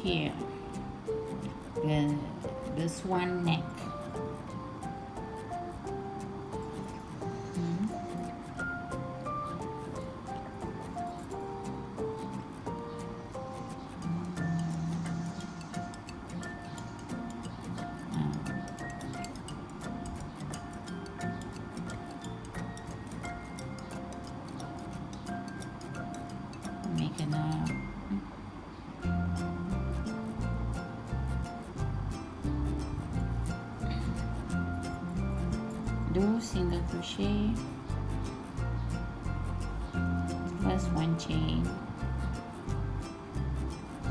here, the swan neck. Make a knot. Do single crochet, first one chain,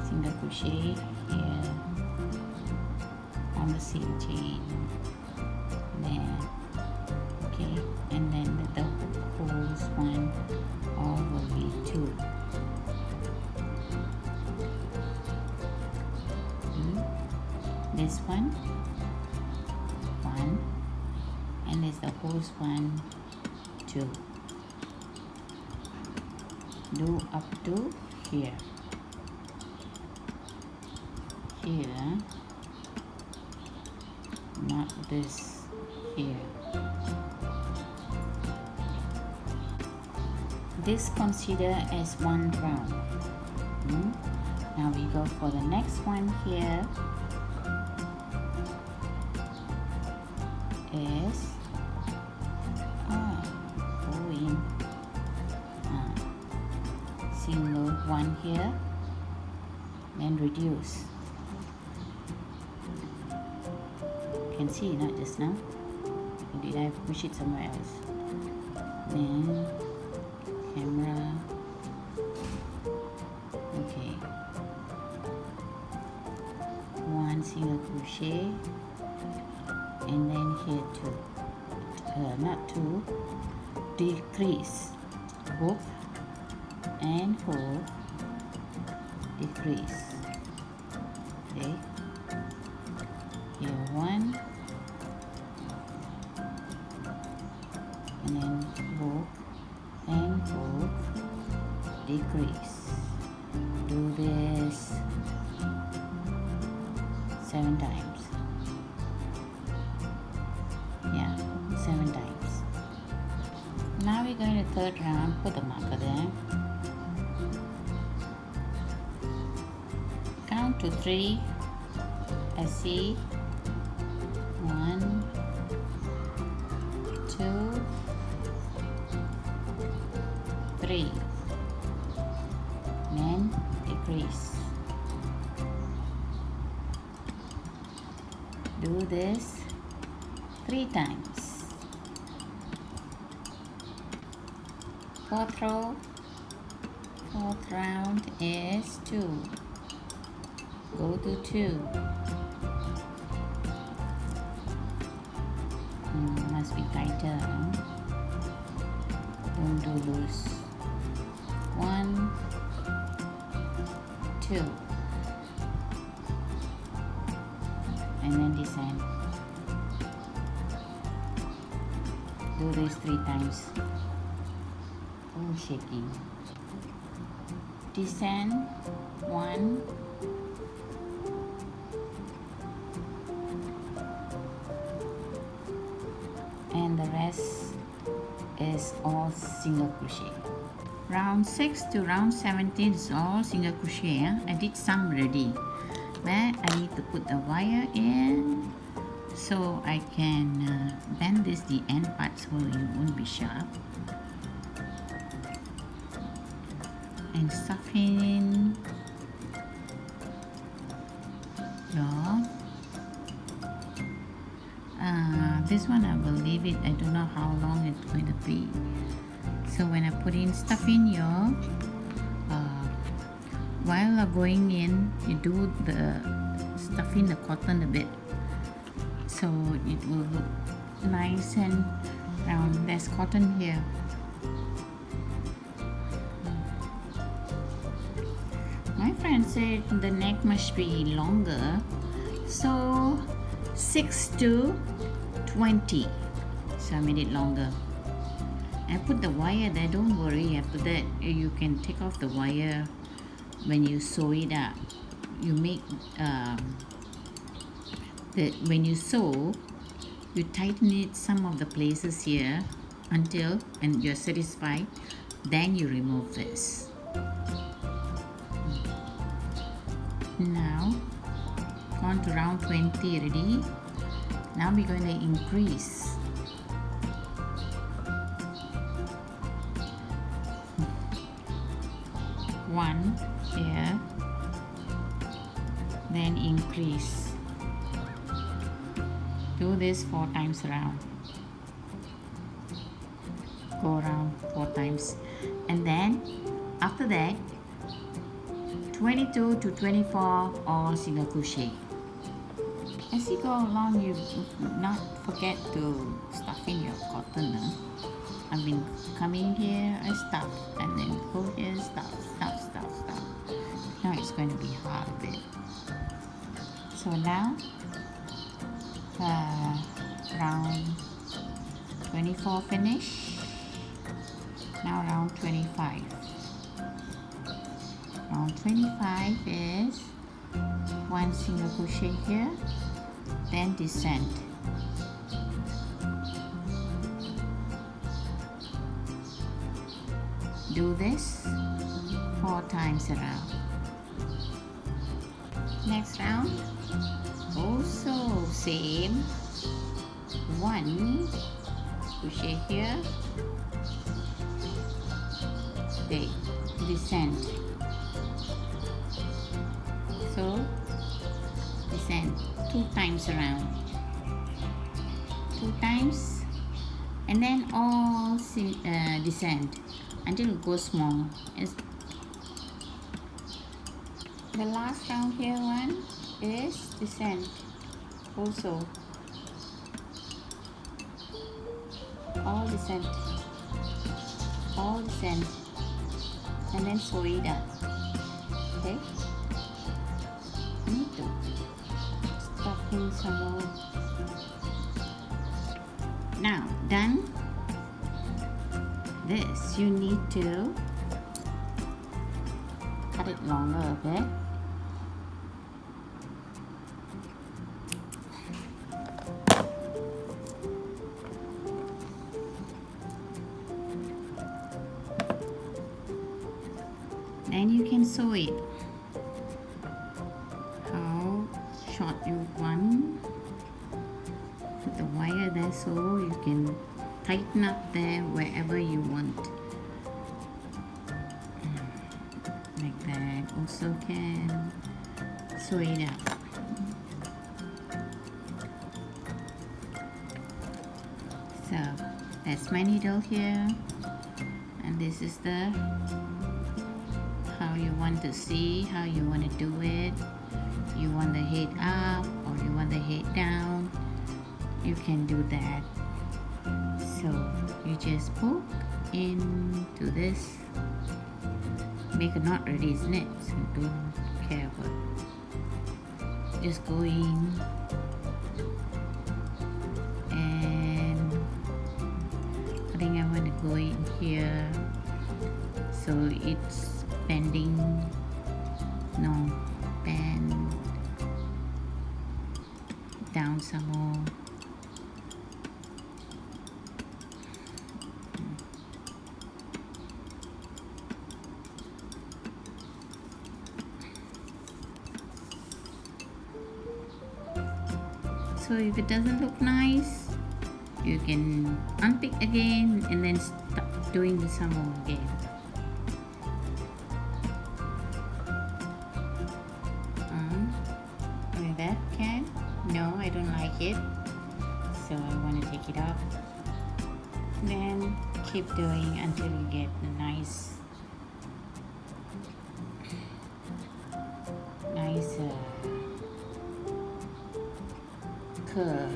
single crochet here on the same chain there, okay, and then the whole one all will be 2. This one, and there's the whole one, 2. Do up to here, not this here. This consider as 1 round. Now we go for the next one here. Is going single one here, then reduce. You can see, not just now. Or did I push it somewhere else? Then camera. Okay. 1 single crochet. And then here 2, not 2, decrease, hook and hook, decrease, okay, here 1, and then hook and hook, decrease. Do this 7 times. 7 times. Now we're going to third round, put the marker there. Count to 3. I see 1, 2, 3. Then decrease. Do this 3 times. 4th row, 4th round is 2. Go to 2. Must be tighter. Don't do loose. 1, 2, and then descend. Do this 3 times. Oh, shaking. Descend 1, and the rest is all single crochet. Round 6 to round 17 is all single crochet. I did some already, but I need to put the wire in so I can bend this the end part so it won't be sharp, and stuff in your this one I will leave it. I don't know how long it's going to be. So when I put in stuff in your while going in, you do the stuff in the cotton a bit so it will look nice and round. There's cotton here. My friend said the neck must be longer, so 6 to 20, so I made it longer. I put the wire there, don't worry, after that you can take off the wire when you sew it up. you make when you sew, you tighten it some of the places here until and you're satisfied, then you remove this. Now gone to round 20 already. Now we're going to increase. One here, then increase. Do this 4 times around. Go around 4 times, and then after that 22 to 24 all single crochet. As you go along, you not forget to stuff in your cotton. I've been coming here, I stuff, and then go here, stuff. Now it's going to be hard a bit. So now round 24 finish. Now round 25. Round 25 is 1 single crochet here, then descend. Do this 4 times around. Next round, also same, 1 crochet here, they descend. So descend 2 times around, 2 times, and then all descend until it goes small. The last round here one is descend also, all descend, and then sew it up. Okay, need to stuff in some more. Now done this, you need to cut it longer a bit. Then you can sew it how short you want. Put the wire there so you can tighten up there wherever you want. Like that. Also can sew it up. So that's my needle here, and this is the how you want to see, how you want to do it. You want the head up or you want the head down, you can do that. So you just poke into this, make a knot ready, isn't it? So don't care about, just go in, and I think I want to go in here so it's bending, no, bend down some more. So if it doesn't look nice, you can unpick again and then start doing some more again. Like that, can? No, I don't like it, so I want to take it off. Then keep doing until you get the nice curve.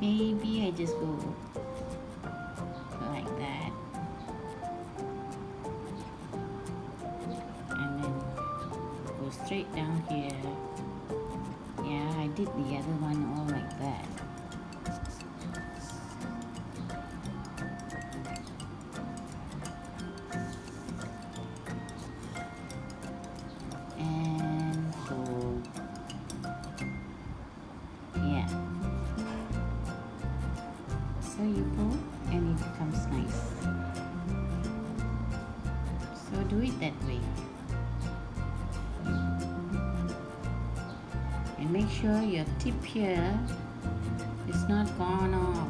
Maybe I just go like that, and then go straight down here. Yeah, I did the other one all like that. that way. And make sure your tip here is not gone off.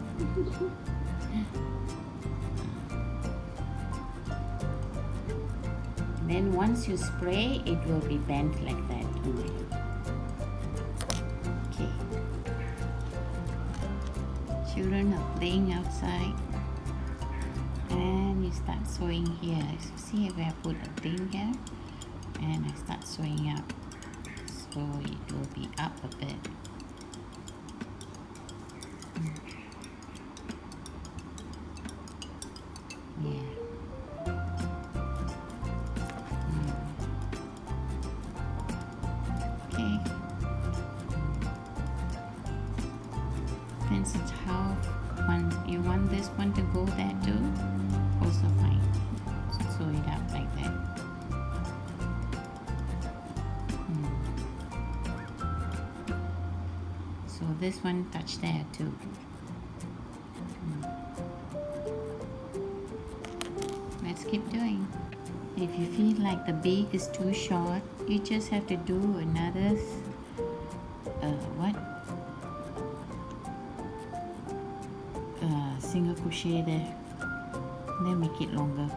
Then once you spray, it will be bent like that only. Okay. Children are playing outside, and you start sewing here. See if I put a thing here, and I start sewing up, so it will be up a bit. Yeah. Okay. Depends on how you want this one to go there too. Also fine. So sew it up like that. So this one touch there too. Let's keep doing. If you feel like the beak is too short, you just have to do another single crochet there, then make it longer.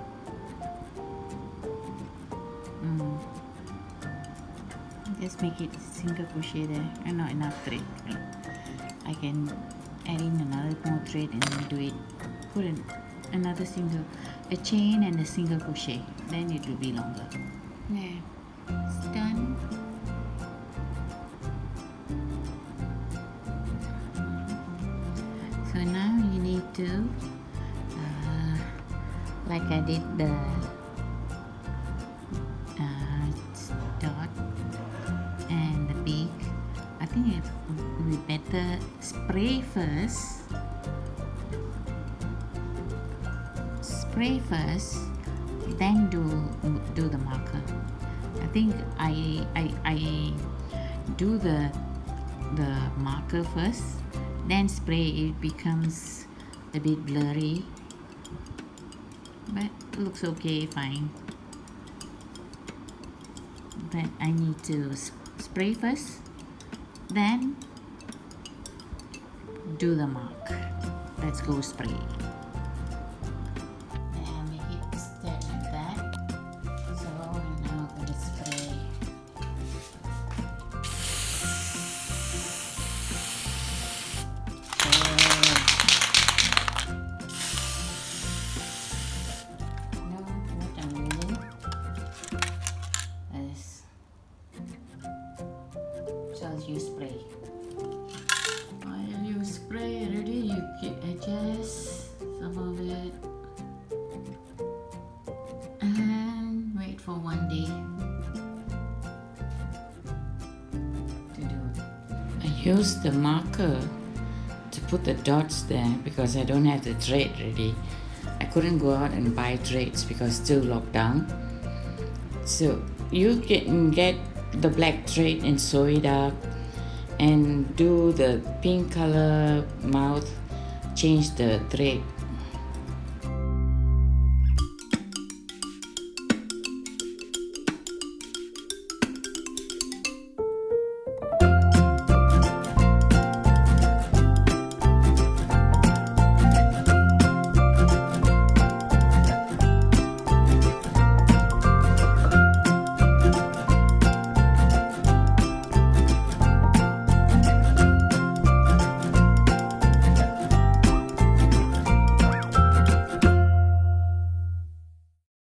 Just make it single crochet there, and not enough thread. I can add in another more thread and then do it. Put another a chain and a single crochet, then it will be longer. Yeah, it's done. So now you need to, like I did the dot and the beak, I think it would be better spray first. Then do the marker. I think I do the marker first, then spray. It becomes a bit blurry, but it looks okay, fine. But I need to spray first, then do the mark. Let's go spray. And make it stand like that. So now I'm going to spray. No, what I'm using is just use spray. While you spray already, you can adjust some of it and wait for 1 day to do it. I use the marker to put the dots there because I don't have the thread ready. I couldn't go out and buy threads because still locked down. So you can get the black thread and sew it up and do the pink color mouth, change the thread